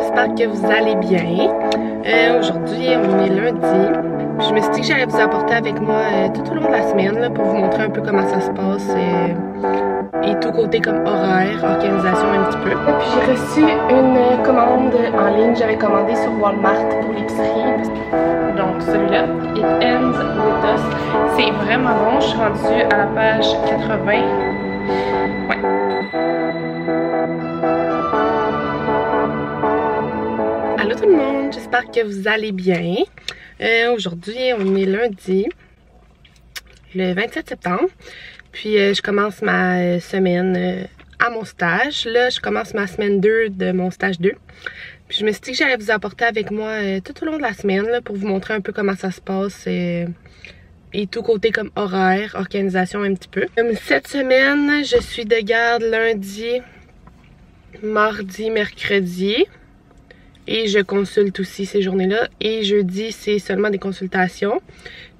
j'espère que vous allez bien. Aujourd'hui, on est lundi. Je me suis dit que j'allais vous apporter avec moi tout au long de la semaine là, pour vous montrer un peu comment ça se passe et tout côté comme horaire, organisation un petit peu. Puis j'ai reçu une commande en ligne, j'avais commandé sur Walmart pour l'épicerie. Donc celui-là, It Ends With Us. C'est vraiment bon, je suis rendue à la page 80. Ouais. Allô tout le monde, j'espère que vous allez bien. Aujourd'hui, on est lundi, le 27 septembre. Puis je commence ma semaine à mon stage. Là, je commence ma semaine 2 de mon stage 2. Puis je me suis dit que j'allais vous apporter avec moi tout au long de la semaine là, pour vous montrer un peu comment ça se passe et tout côté comme horaire, organisation un petit peu. Cette semaine, je suis de garde lundi, mardi, mercredi. Et je consulte aussi ces journées-là. Et jeudi, c'est seulement des consultations.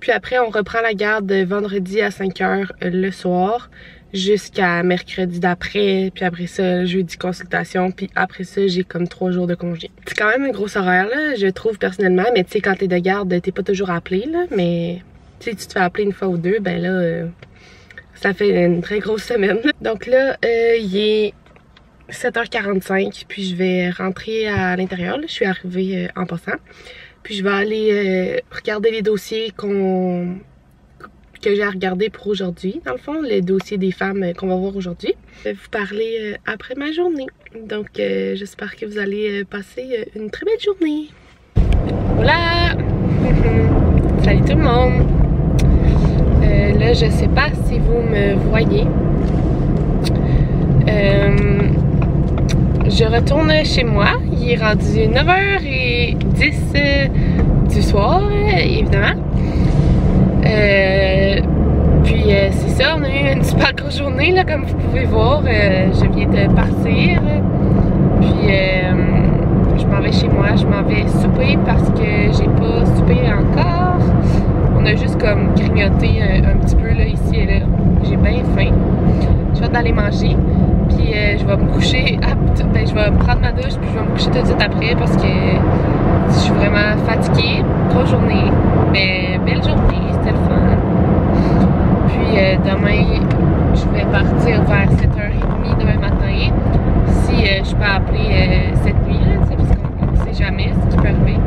Puis après, on reprend la garde vendredi à 5 h le soir jusqu'à mercredi d'après. Puis après ça, jeudi, consultation. Puis après ça, j'ai comme 3 jours de congé. C'est quand même un gros horaire, là, je trouve personnellement. Mais tu sais, quand t'es de garde, t'es pas toujours appelé, là. Mais tu sais, tu te fais appeler une fois ou deux, ben là, ça fait une très grosse semaine. Donc là, il est 7h45, puis je vais rentrer à l'intérieur. Je suis arrivée en passant. Puis je vais aller regarder les dossiers que j'ai à regarder pour aujourd'hui. Dans le fond, les dossiers des femmes qu'on va voir aujourd'hui. Je vais vous parler après ma journée. Donc j'espère que vous allez passer une très belle journée. Voilà! Salut tout le monde! Là, je sais pas si vous me voyez. Je retourne chez moi, il est rendu 9h10 du soir, évidemment. Puis c'est ça, on a eu une super grosse journée, là, comme vous pouvez voir. Je viens de partir, puis je m'en vais chez moi, je m'en vais souper parce que j'ai pas soupé encore. On a juste comme grignoté un petit peu là, ici et là. J'ai bien faim. J'ai hâte d'aller manger. Puis je vais me coucher, ben, je vais prendre ma douche puis je vais me coucher tout de suite après parce que je suis vraiment fatiguée. Grosse journée, mais belle journée, c'était le fun. Puis demain, je vais partir vers 7h30 demain matin. Si je peux appeler cette nuit, là, parce qu'on ne sait jamais ce qui peut arriver.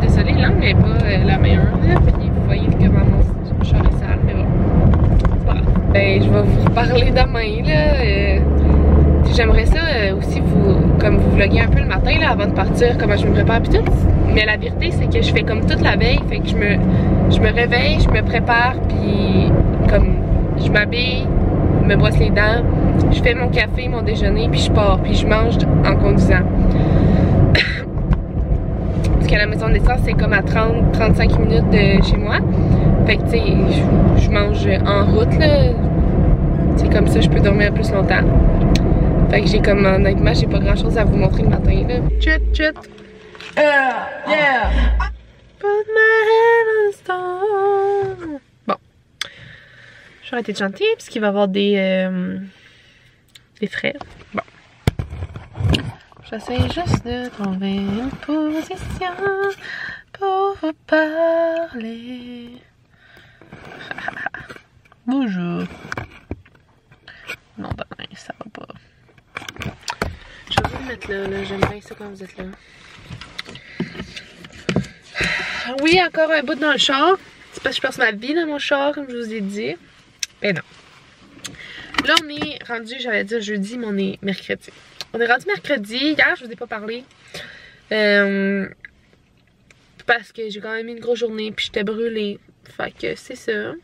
Désolée, l'angle n'est pas la meilleure, là, puis vous voyez comment mon char est sale, mais bon. Ben, je vais vous reparler demain, là. J'aimerais ça aussi comme vous vloguer un peu le matin, là, avant de partir, comment je me prépare pis tout. Mais la vérité, c'est que je fais comme toute la veille, fait que je me réveille, je me prépare, puis comme je m'habille, je me brosse les dents, je fais mon café, mon déjeuner, puis je pars, puis je mange en conduisant. Parce que la maison d'essence, c'est comme à 30-35 minutes de chez moi. Fait que tu sais, je mange en route là. C'est comme ça je peux dormir plus longtemps. Fait que j'ai comme honnêtement j'ai pas grand chose à vous montrer le matin là. Chut chut. Yeah. Put my head on the stone. Bon. Je vais arrêter de chanter parce qu'il va y avoir des frais. Bon. J'essaie juste de trouver une position pour vous parler. Bonjour. Non, ben ça va pas. Je vais vous mettre là, j'aime bien ça quand vous êtes là. Oui, encore un bout dans le char. C'est parce que je passe ma vie dans mon char, comme je vous ai dit. Mais non. Là, on est rendu, j'allais dire jeudi, mais on est mercredi. On est rendu mercredi. Hier, je vous ai pas parlé. Parce que j'ai quand même eu une grosse journée puis j'étais brûlée. Fait que c'est ça.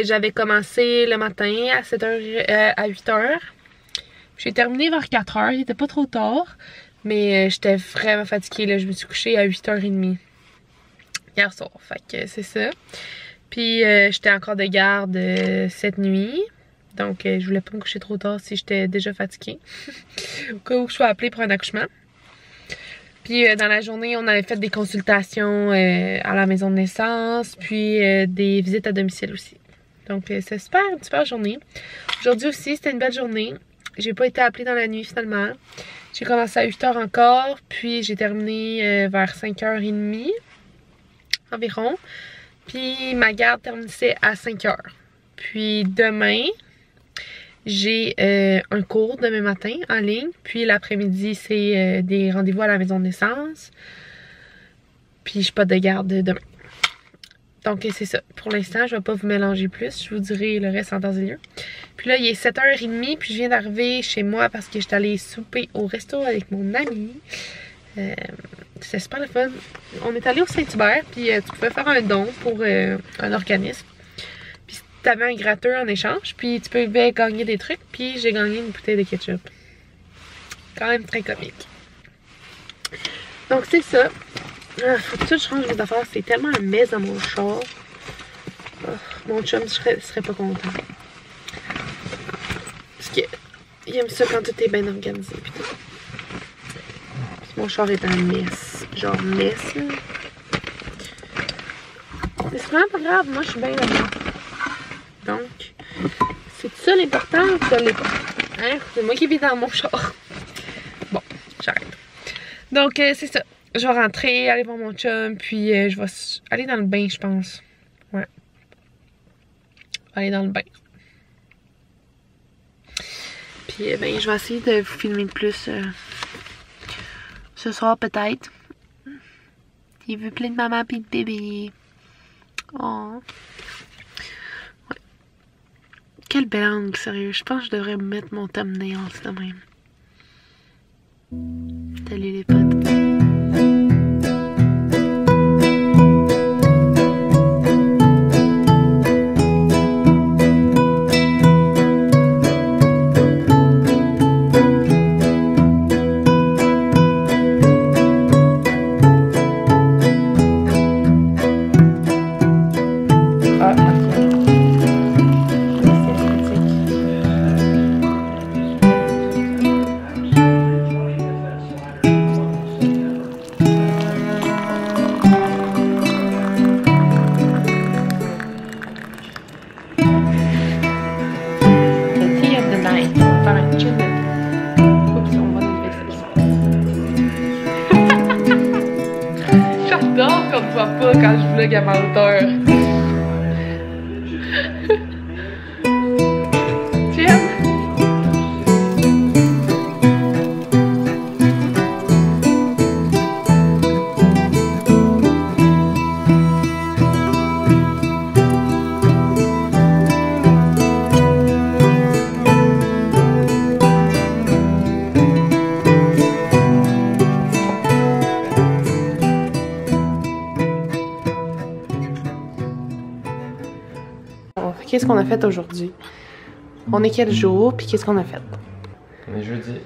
J'avais commencé le matin à 8h. J'ai terminé vers 4h. Il était pas trop tard. Mais j'étais vraiment fatiguée. Là. Je me suis couchée à 8h30 hier soir. Fait que c'est ça. Puis j'étais encore de garde cette nuit. Donc je voulais pas me coucher trop tard si j'étais déjà fatiguée. Au cas où je sois appelée pour un accouchement. Puis dans la journée, on avait fait des consultations à la maison de naissance, puis des visites à domicile aussi. Donc c'est super, une super journée. Aujourd'hui aussi, c'était une belle journée. J'ai pas été appelée dans la nuit finalement. J'ai commencé à 8 h encore, puis j'ai terminé vers 5 h30 environ. Puis ma garde terminait à 5 h. Puis demain, j'ai un cours demain matin en ligne. Puis l'après-midi, c'est des rendez-vous à la maison de naissance. Puis je pas de garde demain. Donc c'est ça. Pour l'instant, je vais pas vous mélanger plus. Je vous dirai le reste en temps et lieu. Puis là, il est 7 h 30. Puis je viens d'arriver chez moi parce que j'étais allée souper au resto avec mon ami. C'était super le fun. On est allé au Saint-Hubert. Puis tu pouvais faire un don pour un organisme. Puis tu avais un gratteur en échange. Puis tu pouvais gagner des trucs. Puis j'ai gagné une bouteille de ketchup. Quand même très comique. Donc c'est ça. Faut que je change mes affaires. C'est tellement un mess dans mon char. Oh, mon chum serait pas content. Parce qu'il aime ça quand tout est bien organisé. Putain. Puis mon char est un mess. Genre mess. Là. Mais c'est vraiment pas grave. Moi, je suis bien là-dedans. Donc, c'est ça l'important. Ça l'est pas. Hein? C'est moi qui vis dans mon char. Bon, j'arrête. Donc, c'est ça. Je vais rentrer, aller voir mon chum, puis je vais aller dans le bain, je pense. Ouais. Aller dans le bain. Puis, ben, je vais essayer de vous filmer plus ce soir, peut-être. Il veut plein de maman et de bébé. Oh. Ouais. Quel bel angle, sérieux. Je pense que je devrais mettre mon thumbnail de même. Salut les potes. J'adore qu'on ne voit pas quand je vlog à ma hauteur. Tu aimes? Qu'est-ce qu'on a fait aujourd'hui? On est quel jour? Puis qu'est-ce qu'on a fait? On est jeudi.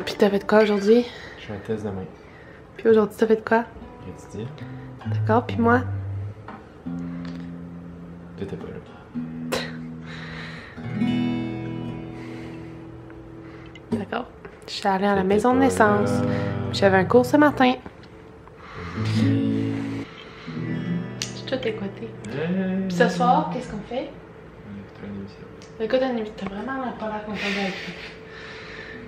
Puis t'as fait quoi aujourd'hui? Je fais un test demain. Puis aujourd'hui t'as fait quoi? Étudier. D'accord, puis moi? T'étais pas là. D'accord. Je suis allée à la maison de naissance. J'avais un cours ce matin. J'ai tout écouté. Puis ce soir, qu'est-ce qu'on fait? On écoute une émission. T'as vraiment pas l'air content avec ça.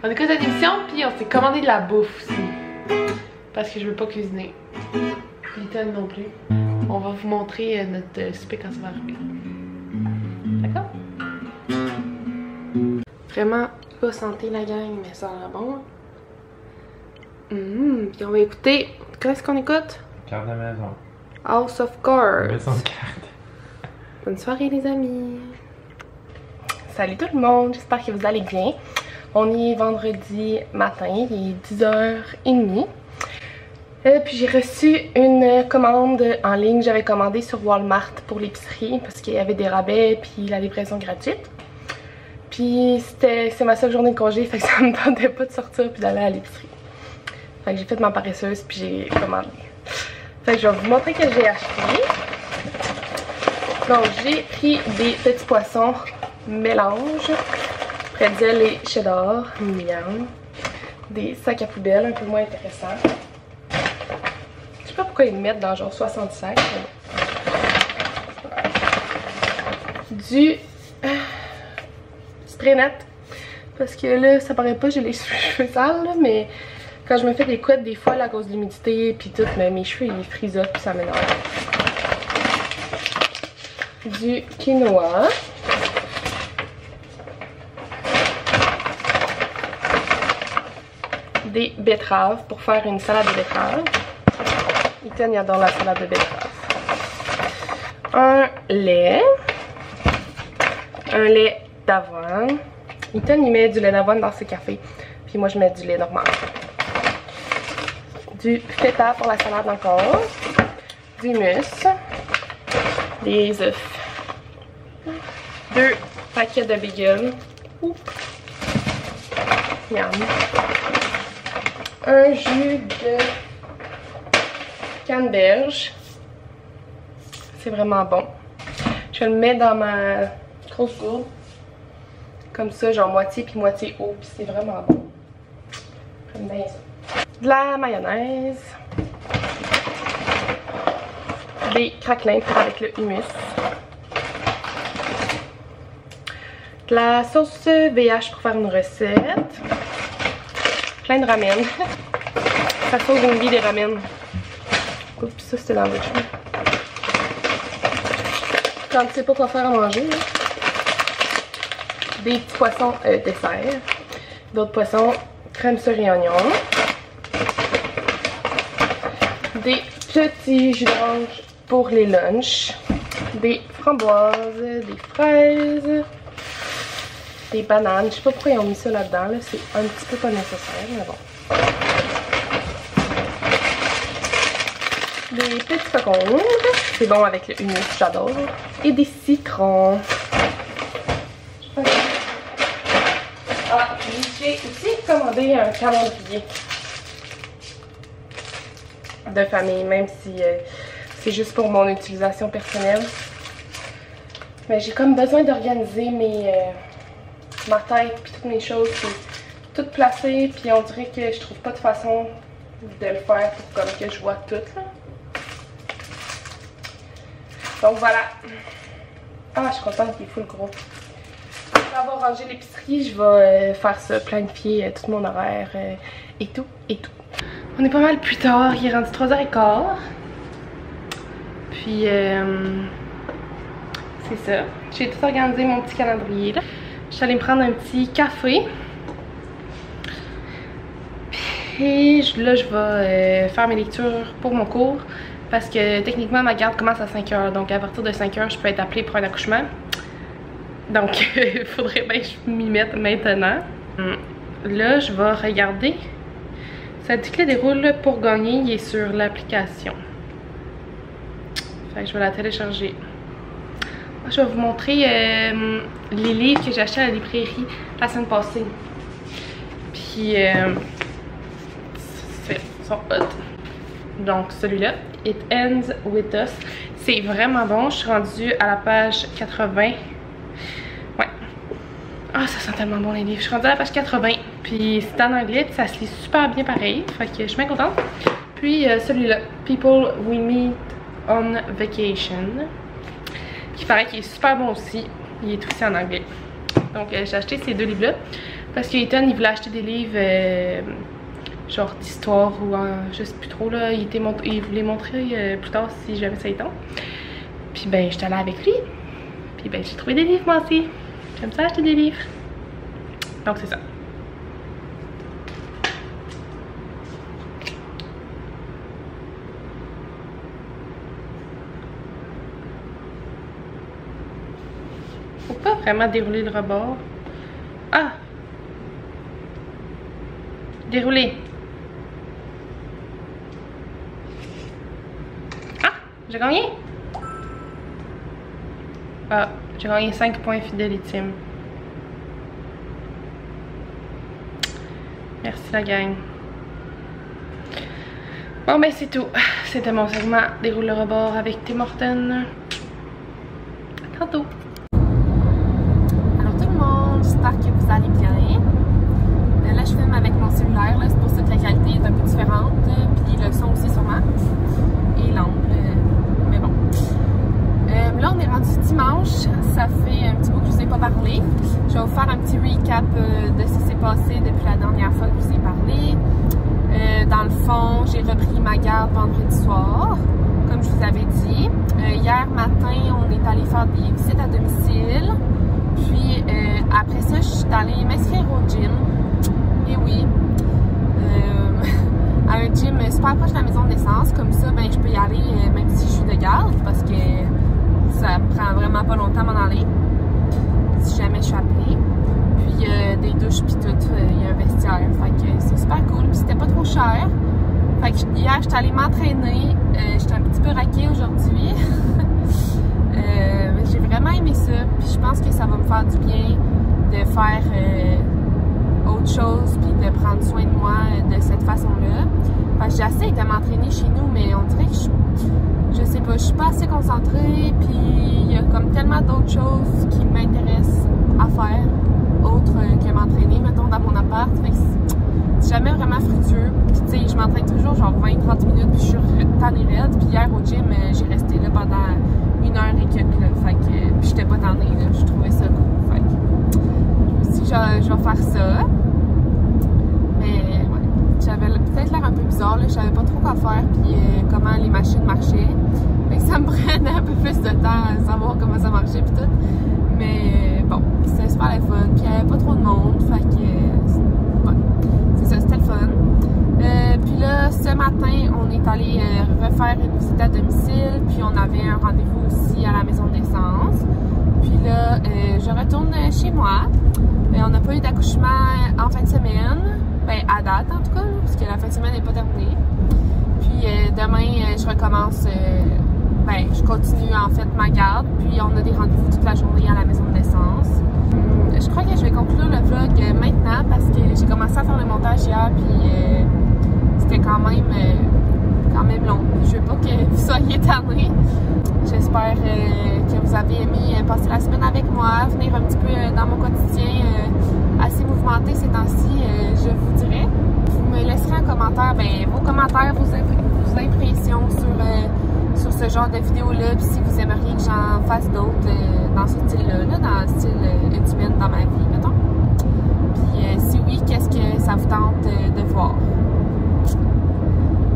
On écoute une émission, puis on s'est commandé de la bouffe aussi. Parce que je veux pas cuisiner. Puis Ethan non plus. On va vous montrer notre souper quand ça va arriver. D'accord? Vraiment pas santé la gang, mais ça a l'air bon. Puis on va écouter. Qu'est-ce qu'on écoute? Carte de maison. House of Cards. Maison de carte. Bonne soirée les amis. Salut tout le monde, j'espère que vous allez bien. On est vendredi matin, il est 10h30. Puis j'ai reçu une commande en ligne. J'avais commandé sur Walmart pour l'épicerie parce qu'il y avait des rabais puis la livraison gratuite. Puis c'est ma seule journée de congé, fait que ça me tentait pas de sortir puis d'aller à l'épicerie. Fait que j'ai fait ma paresseuse puis j'ai commandé. Fait que je vais vous montrer que j'ai acheté. Donc j'ai pris des petits poissons mélange, pretzel et cheddar, miam. Des sacs à poubelle un peu moins intéressants. Je sais pas pourquoi ils mettent dans genre 60 sacs. Du spray net. parce que là ça paraît pas, j'ai les cheveux sales là, mais quand je me fais des couettes des fois là, à cause de l'humidité puis tout, mais mes cheveux ils frisotent puis ça m'énerve. Du quinoa. Des betteraves pour faire une salade de betteraves. Ethan il adore la salade de betteraves. Un lait d'avoine. Ethan il met du lait d'avoine dans ses cafés, puis moi je mets du lait normal. Du feta pour la salade encore. Du mousse. Des œufs. 2 paquets de bagels. Miam. Un jus de canneberge. C'est vraiment bon. Je le mets dans ma grosse gourde. Comme ça, genre moitié puis moitié eau. Puis c'est vraiment bon. J'aime bien ça. De la mayonnaise. Des craquelins faits avec le hummus. De la sauce VH pour faire une recette. Plein de ramen. Ça sauce une vie des ramen. Oups, ça c'était dans votre cheveux. Quand tu sais pas quoi faire à manger, là. Des petits poissons dessert. D'autres poissons, crème sur et oignon. Des petits jus d'orange pour les lunchs. Des framboises, des fraises. Des bananes. Je sais pas pourquoi ils ont mis ça là-dedans. Là. C'est un petit peu pas nécessaire, mais bon. Des petits concombres. C'est bon avec le hummus, j'adore. Et des citrons. Ah, j'ai aussi commandé un calendrier de famille, même si c'est juste pour mon utilisation personnelle. Mais j'ai comme besoin d'organiser ma tête puis toutes mes choses, puis tout placer, puis on dirait que je trouve pas de façon de le faire pour comme que je vois tout là. Donc voilà. Ah, je suis contente qu'il est full gros. Après avoir rangé l'épicerie, je vais faire ça, planifier tout mon horaire et tout, et tout. On est pas mal plus tard, il est rendu 3h15. Puis c'est ça. J'ai tout organisé mon petit calendrier là. Je suis allée me prendre un petit café. Puis là, je vais faire mes lectures pour mon cours. Parce que techniquement, ma garde commence à 5h. Donc à partir de 5h, je peux être appelée pour un accouchement. Donc il faudrait bien que je m'y mette maintenant. Là, je vais regarder. Ça dit que le déroule pour gagner, il est sur l'application. Fait que je vais la télécharger. Je vais vous montrer les livres que j'ai achetés à la librairie la semaine passée. Puis, ils sont hot. Donc, celui-là, It Ends With Us. C'est vraiment bon. Je suis rendue à la page 80. Ouais. Ah, ça sent tellement bon les livres. Je suis rendue à la page 80. Puis, c'est en anglais. Puis, ça se lit super bien pareil. Fait que je suis bien contente. Puis, celui-là, People We Meet on Vacation. Qui paraît qu'il est super bon aussi. Il est aussi en anglais. Donc j'ai acheté ces deux livres là parce que Ethan il voulait acheter des livres genre d'histoire ou je sais plus trop là. Il voulait montrer plus tard si jamais ça y tente. Puis ben j'étais allée avec lui. Puis ben j'ai trouvé des livres moi aussi. J'aime ça acheter des livres. Donc c'est ça. Faut pas vraiment dérouler le rebord. Ah! Dérouler. Ah! J'ai gagné? Ah, j'ai gagné 5 points fidélitime. Merci la gang. Bon ben c'est tout. C'était mon segment Déroule le rebord avec Tim Hortons. À tantôt. J'espère que vous allez bien. Là, je filme avec mon cellulaire, c'est pour ça que la qualité est un peu différente. Puis le son aussi, sûrement. Et l'ombre. Mais bon. Là, on est rendu dimanche. Ça fait un petit bout que je vous ai pas parlé. Je vais vous faire un petit recap de ce qui s'est passé depuis la dernière fois que je vous ai parlé. Dans le fond, j'ai repris ma garde vendredi soir, comme je vous avais dit. Hier matin, on est allé faire des visites à domicile. Puis après ça, je suis allée m'inscrire au gym. Et oui, à un gym super proche de la maison de naissance. Comme ça, ben, je peux y aller même si je suis de garde, parce que ça me prend vraiment pas longtemps à m'en aller, si jamais je suis appelée. Puis il y a des douches puis tout, il y a un vestiaire. Fait que c'est super cool. Puis c'était pas trop cher. Fait que hier, j'étais allée m'entraîner. J'étais un petit peu raquée aujourd'hui. Mais j'ai vraiment aimé ça. Puis je pense que ça va me faire du bien de faire autre chose puis de prendre soin de moi de cette façon-là. Fait que j'essaie de m'entraîner chez nous, mais on dirait que je sais pas, je suis pas assez concentrée. Puis il y a comme tellement d'autres choses qui m'intéressent à faire, autre que m'entraîner, mettons, dans mon appart. Fait que c'est jamais vraiment fructueux. Puis tu sais, je m'entraîne toujours genre 20-30 minutes, puis je suis tannée raide. Puis hier au gym, j'ai resté là pendant 1 heure et quelques, là. Fait que, puis j'étais pas tannée, là. Je trouvais ça cool. Fait que je me suis dit que je vais faire ça. Mais ouais, j'avais peut-être l'air un peu bizarre, là. Je savais pas trop quoi faire, puis comment les machines marchaient. Fait que ça me prenait un peu plus de temps à savoir comment ça marchait, puis tout. Mais bon, c'était super le fun. Puis il n'y avait pas trop de monde. Fait que, ouais, c'est ça, c'était le fun. Puis là, ce matin, on est allé refaire une visite à domicile. Puis on avait un rendez-vous aussi à la maison de naissance. Puis là, je retourne chez moi. On n'a pas eu d'accouchement en fin de semaine. Ben, à date en tout cas, parce que la fin de semaine n'est pas terminée. Puis demain, je recommence. Ben, je continue en fait ma garde, puis on a des rendez-vous toute la journée à la maison de naissance. Je crois que je vais conclure le vlog maintenant parce que j'ai commencé à faire le montage hier, puis c'était quand même long. Je veux pas que vous soyez tannés. J'espère que vous avez aimé passer la semaine avec moi, venir un petit peu dans mon quotidien assez mouvementé ces temps-ci, je vous dirais. Vous me laisserez en commentaire vos commentaires, vos impressions sur ce genre de vidéo-là, puis si vous aimeriez que j'en fasse d'autres dans ce style-là, dans le style une semaine dans ma vie, mettons. Puis si oui, qu'est-ce que ça vous tente de voir?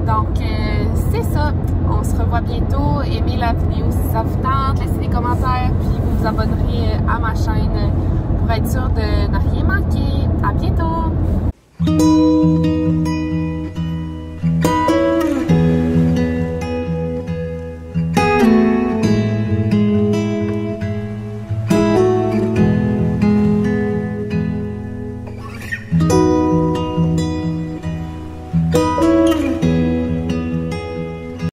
Donc, c'est ça. On se revoit bientôt. Aimez la vidéo si ça vous tente, laissez des commentaires, puis vous vous abonnerez à ma chaîne pour être sûr de ne rien manquer. À bientôt!